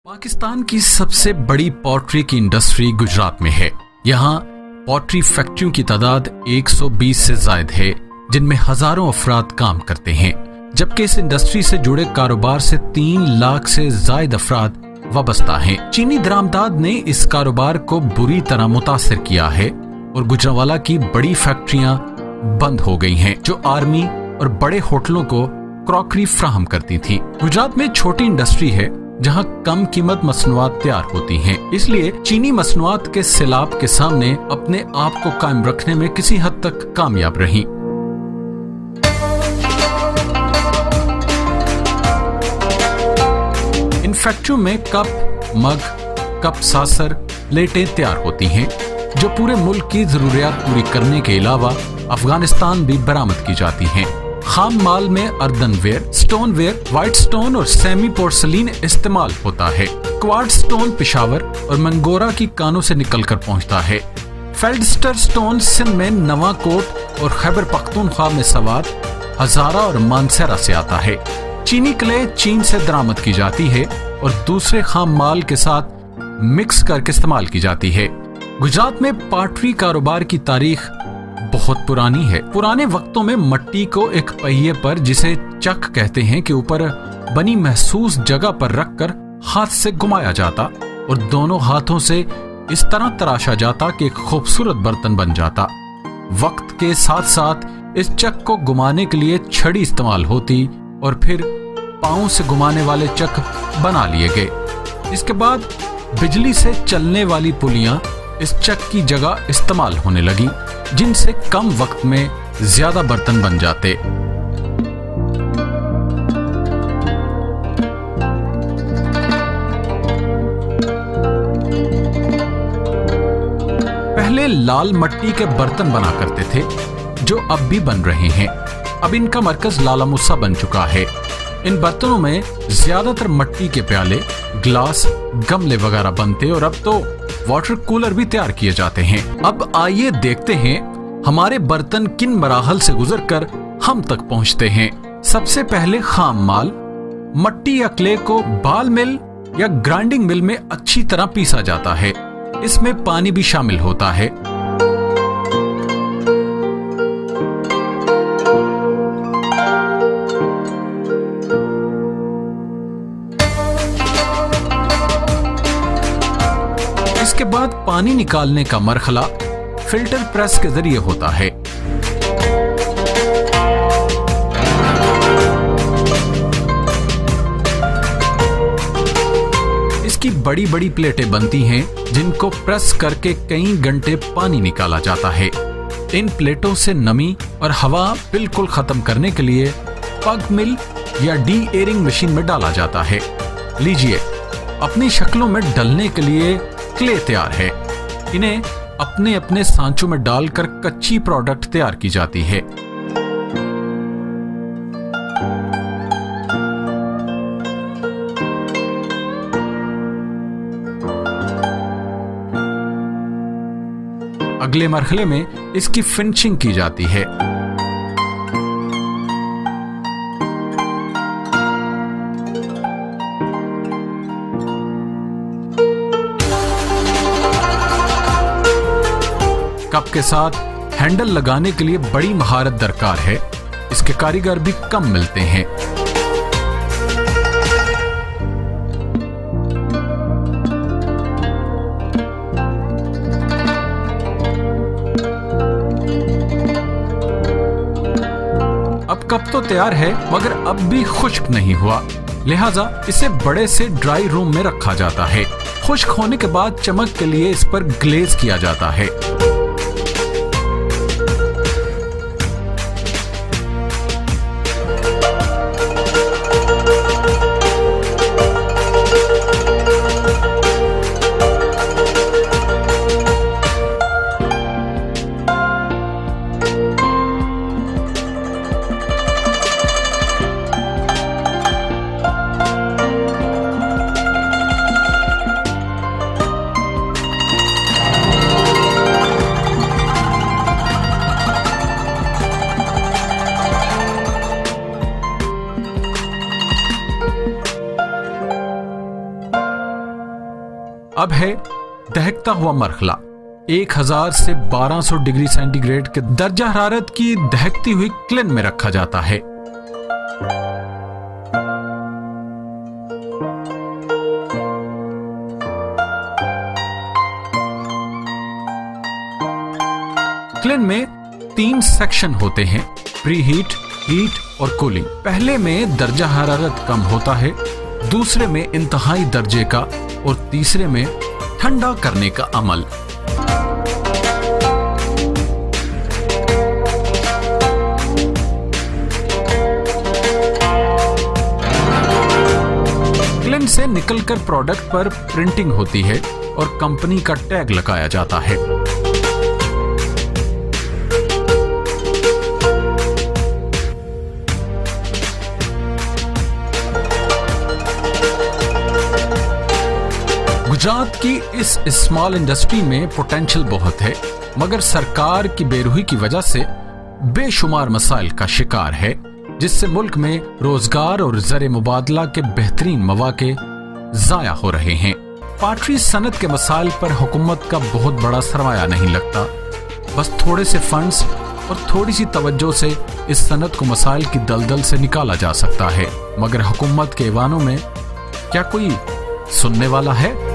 पाकिस्तान की सबसे बड़ी पोल्ट्री की इंडस्ट्री गुजरात में है। यहाँ पोल्ट्री फैक्ट्रियों की तादाद 120 से ज्यादा है, जिनमें हजारों अफराद काम करते हैं, जबकि इस इंडस्ट्री से जुड़े कारोबार से 3 लाख से ज्यादा अफराद वाबस्ता हैं। चीनी दरामदाद ने इस कारोबार को बुरी तरह मुतासिर किया है और गुजरांवाला की बड़ी फैक्ट्रियां बंद हो गई हैं, जो आर्मी और बड़े होटलों को क्रॉकरी फ्राहम करती थी। गुजरात में छोटी इंडस्ट्री है जहां कम कीमत मसनूआत तैयार होती हैं, इसलिए चीनी मसनूआत के सैलाब के सामने अपने आप को कायम रखने में किसी हद तक कामयाब रही। इन फैक्ट्रियों में कप, मग, कप सासर, प्लेटें तैयार होती हैं, जो पूरे मुल्क की जरूरियात पूरी करने के अलावा अफगानिस्तान भी बरामद की जाती हैं। खाम माल में अर्दनवेयर, स्टोनवेयर, व्हाइट स्टोन और सेमी पोर्सलीन इस्तेमाल होता है। क्वार्ट्ज स्टोन पेशावर और मंगोरा की कानों से निकलकर पहुंचता है। फेल्डस्टर स्टोन सिंध में नवाकोट और खैबर पख्तूनख्वा में सवात, हजारा और मानसेरा से आता है। चीनी क्ले चीन से दरामद की जाती है और दूसरे खाम माल के साथ मिक्स करके इस्तेमाल की जाती है। गुजरात में पोल्ट्री कारोबार की तारीख बहुत पुरानी है। पुराने वक्तों में मट्टी को एक पहिए पर, जिसे चक कहते हैं, के ऊपर बनी महसूस जगह पर रखकर हाथ से घुमाया जाता और दोनों हाथों से इस तरह तराशा जाता कि एक खूबसूरत बर्तन बन जाता। वक्त के साथ साथ इस चक को घुमाने के लिए छड़ी इस्तेमाल होती और फिर पांव से घुमाने वाले चक बना लिए गए। इसके बाद बिजली से चलने वाली पुलियां इस चक की जगह इस्तेमाल होने लगी, जिनसे कम वक्त में ज्यादा बर्तन बन जाते। पहले लाल मट्टी के बर्तन बना करते थे, जो अब भी बन रहे हैं। अब इनका मरकज लाला मुसा बन चुका है। इन बर्तनों में ज्यादातर मट्टी के प्याले, ग्लास, गमले वगैरह बनते और अब तो वाटर कूलर भी तैयार किए जाते हैं। अब आइए देखते हैं हमारे बर्तन किन मराहल से गुजरकर हम तक पहुंचते हैं। सबसे पहले खाम माल। मट्टी या क्ले को बाल मिल या ग्राइंडिंग मिल में अच्छी तरह पीसा जाता है। इसमें पानी भी शामिल होता है। इसके बाद पानी निकालने का मरहला फिल्टर प्रेस के जरिए होता है। इसकी बड़ी बड़ी प्लेटें बनती हैं, जिनको प्रेस करके कई घंटे पानी निकाला जाता है। इन प्लेटों से नमी और हवा बिल्कुल खत्म करने के लिए पग मिल या डी एयरिंग मशीन में डाला जाता है। लीजिए, अपनी शक्लों में डलने के लिए क्ले तैयार है। इन्हें अपने अपने सांचों में डालकर कच्ची प्रोडक्ट तैयार की जाती है। अगले मरहले में इसकी फिनिशिंग की जाती है। कप के साथ हैंडल लगाने के लिए बड़ी महारत दरकार है। इसके कारीगर भी कम मिलते हैं। अब कप तो तैयार है, मगर अब भी खुश्क नहीं हुआ, लिहाजा इसे बड़े से ड्राई रूम में रखा जाता है। खुश्क होने के बाद चमक के लिए इस पर ग्लेज किया जाता है। अब है दहकता हुआ मरहला। 1000 से 1200 डिग्री सेंटीग्रेड के दर्जा हरारत की दहकती हुई क्लिन में रखा जाता है। क्लिन में 3 सेक्शन होते हैं, प्री हीट, हीट और कूलिंग। पहले में दर्जा हरारत कम होता है, दूसरे में इंतहाई दर्जे का और तीसरे में ठंडा करने का अमल। क्लिन से निकलकर प्रोडक्ट पर प्रिंटिंग होती है और कंपनी का टैग लगाया जाता है। गुजरात की इस स्मॉल इंडस्ट्री में पोटेंशियल बहुत है, मगर सरकार की बेरुखी की वजह से बेशुमार मसाइल का शिकार है, जिससे मुल्क में रोजगार और ज़र मुबादला के बेहतरीन मौके जाया हो रहे हैं। पाटरी सनत के मसाइल पर हुकूमत का बहुत बड़ा सरमाया नहीं लगता। बस थोड़े से फंड्स और थोड़ी सी तवज्जो से इस सनत को मसाइल की दलदल से निकाला जा सकता है, मगर हुकूमत के ऐवानों में क्या कोई सुनने वाला है?